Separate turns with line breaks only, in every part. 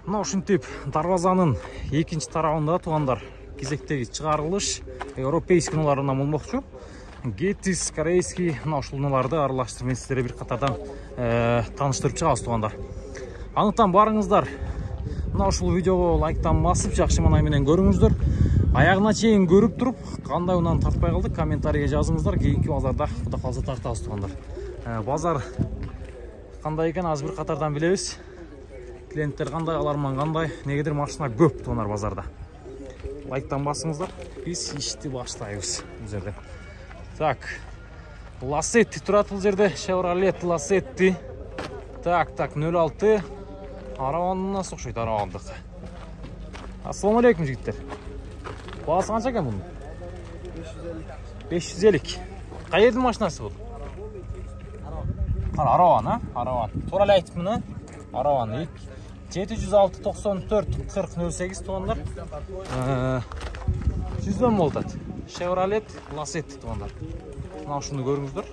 Мына ушинтип дарбазанын экинчи тарабында туугандар кезектеги чыгарылыш европейский унааларынан болмокчу. Гетис, корейский, мына ушул унааларды аралаштырып мен сиздерге бир катардан тааныштырып чыгабыз туугандар. Андыктан барыңыздар мына ушул видеого лайктан басып, жакшы манай менен көрүңүздөр. Аягына чейин көрүп туруп, кандай унаны тартпай калдык, комментарийге жазыңыздар. Кийинки базарда кудай калса тартабыз туугандар. Базар кандай экен азыр бир катардан билебиз. Клиенттер кандай, аларман кандай, негедир машина көп туугандар базарда. Лайктан басыңыздар. Биз ишти баштайбыз бул жерде. Так. Лассетти турат бул жерде. Chevrolet Lacetti. Так, 06. Араванына окшойт, аравандык. Ассаламу алейкум жигиттер. Баасы канча экен бунун? 550. Кай жердин машинасы бул? Араван, а? Араван. Туура эле айтып мына. Араван 706 94 40 08 туугандар. 100дөн болот. Chevrolet Lacetti туугандар. Мына ушуну көрүңүздөр.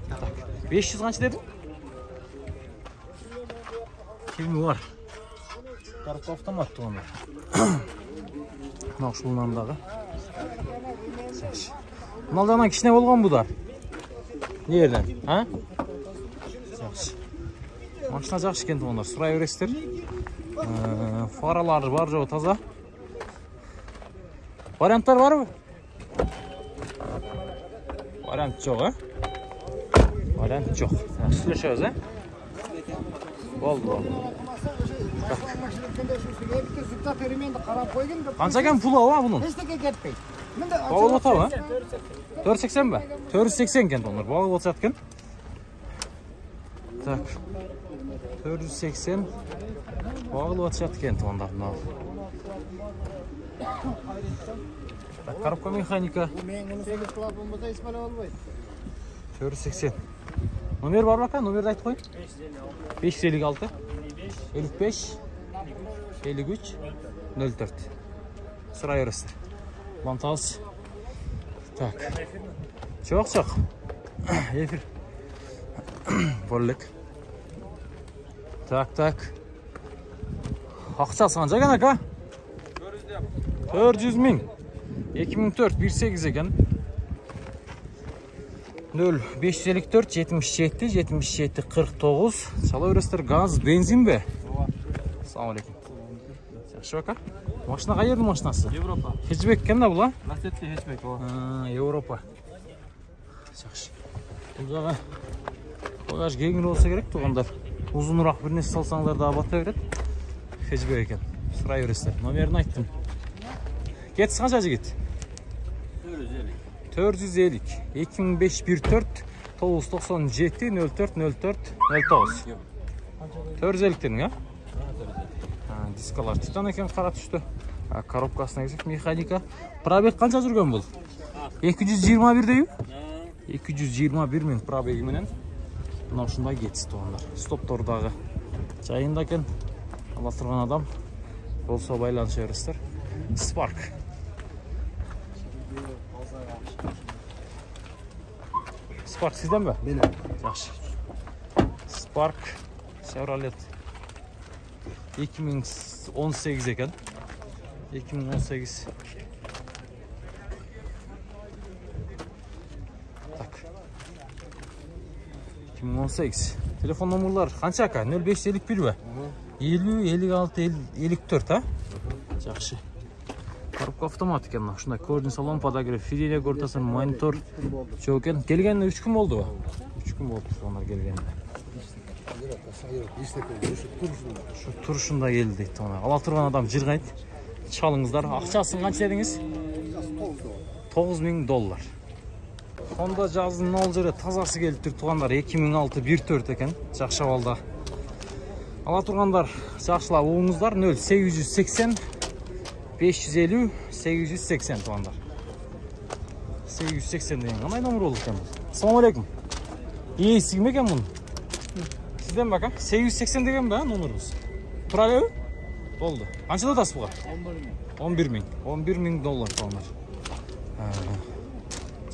Так. 500 канча дедим? Кими бар? Коробка автомат туугандар. Мына ушул нандагы. Мына жана кичине болгон будар. Не жерден, а? Машина жакшы экен туугандар, сурай бересиздер. Фаралары бар жобу таза. Варианттар барбы? Вариант жок, а? Вариант жок. Сүйлөшөбүз, а? Болду. Канча экен пулу а бунун?
Эчтеке кетпейт.
Багылып атабы? 480 ба? 480 экен туугандар, багылып атат экен. Так. 480 багылып атышат экен туугандар. Так, коробка механика. 480. Номер бар бака? Номерди айтып коюн. 556 55 53 04. Сурай бересиздер. Бантабыз. Так. Çok. Эфир. Боллек. Так. Акчасы канча экен ака? 400 миң. 2004 18 экен. 0554 77 77 49. Чала бересиздер. Газ, бензин бе?
Ооба.
Ассаламу алейкум. Жакшы ака. Машина кай жердин машинасы?
Европа.
Хэтчбек экен да бул, а?
Lacetti хэтчбек ооба.
Европа. Жакшы. Бул жагы багаж кеңири болсо керек туугандар. Узунураак бир нерсе салсаңдар да бата берет. Хэтчбек экен. Сурай бересиздер. Номерин айттым. Кетиз канча жигит? 450. 2514 997 04 04 09. 450 дедиң, а? Дискалар титан экен, кара түштү. Коробкасына келсек, механика. Пробег канча жүргөн бул? 221 дейби? 221 миң пробеги менен. Мына ушундай кетиз туугандар. Стоптордагы жайында экен. Ала турган адам болсо байланыша бересиздер. Spark. Spark сизден бе?
Менен.
Жакшы. Spark Chevrolet 2018 экен. 2018. Так. 2018. Телефон номерлар канча ака? 0551 бе? 50 56 54, а? Жакшы. Коробка автомат экен. Ушундай көрдүн салон, подогрев, сиденье көртөсүн, монитор жок экен. Келгенине 3 күн болдубу? 3 күн болду сонор келгенине. Şu turşunda geldi deydi ona. Ala turgan adam jirgayt. Çalыңыздар. Акчасын канча дедиңиз? $9000. Honda жаздын ол жерде тазасы келип тур тугандар 2006 14 экен. Жакшы абалда. Ала тургандар жакшылап угуңуздар 0880 550 880 тугандар. 880 деген кандай номер болду экен? Ассаламу алейкум. Ээси ким экен мунун? Сизден бака? 880 деген бе номерибиз? Тура элеби? Болду. Канчада атасыз буга? 11 миң. $11,000 тугандар.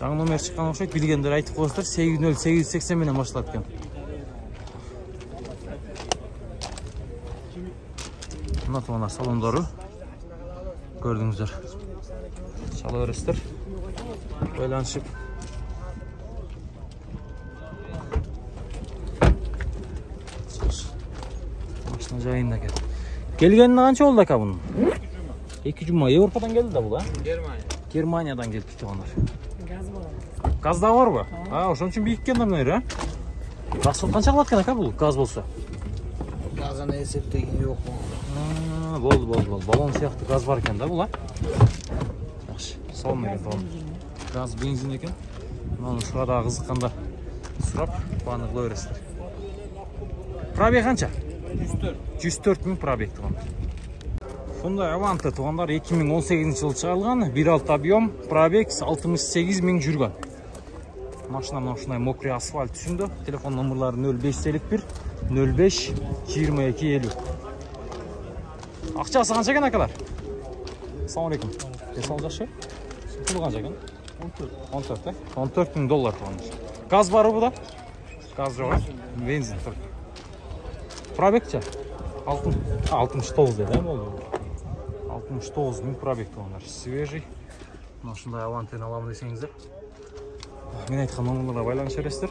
Жаңы номер чыккан окшойт, билгендер айтып коесуздар. 80880 менен башталат экен. Мына туғандар салондары. Көрдіңіздер. Шала өрістер. Байланышып. Машина жайында кел. Келгеніне қанша болды ака бұның? 2 жұма. Европадан келді да бұл, а? Германиядан келді туғандар. Газ да бар ба? Ошон үчүн бийиккен да мына, а? Расыл қанша калат экен ака бұл газ болса?
Газаны эсептеген жок.
Болды. Баллон сияқты газ бар екен да бұл, а? Жақсы. Салым екен туған. Газ, бензин екен. Мынаны сұрада қызыққанда сұрап, баны қыла бересіздер. Пробег қанша? 104 мың пробег туған. Сондай Аванта туғандар 2018 жылы шығарылған, 1.6 объем, пробег 68 мың жүрген. Машина мынау мокрый асфальт түсінді. Телефон номерлары 0551 05 22 50. Ақшасы қанша екен акалар? Ассалам алейкум. Десал жақшы? Пұлы қанша екен? 14, 14 мың доллар туғандар. Газ бар бұда? Газ жоқ, бензин тұр. Пробег ше? 69 деді, болды? 69 мың пробег туғандар. Свежий. Мынау шындай Авантаны аламын десеңіздер. Мен айтқан номерларға байланыс бересіздер.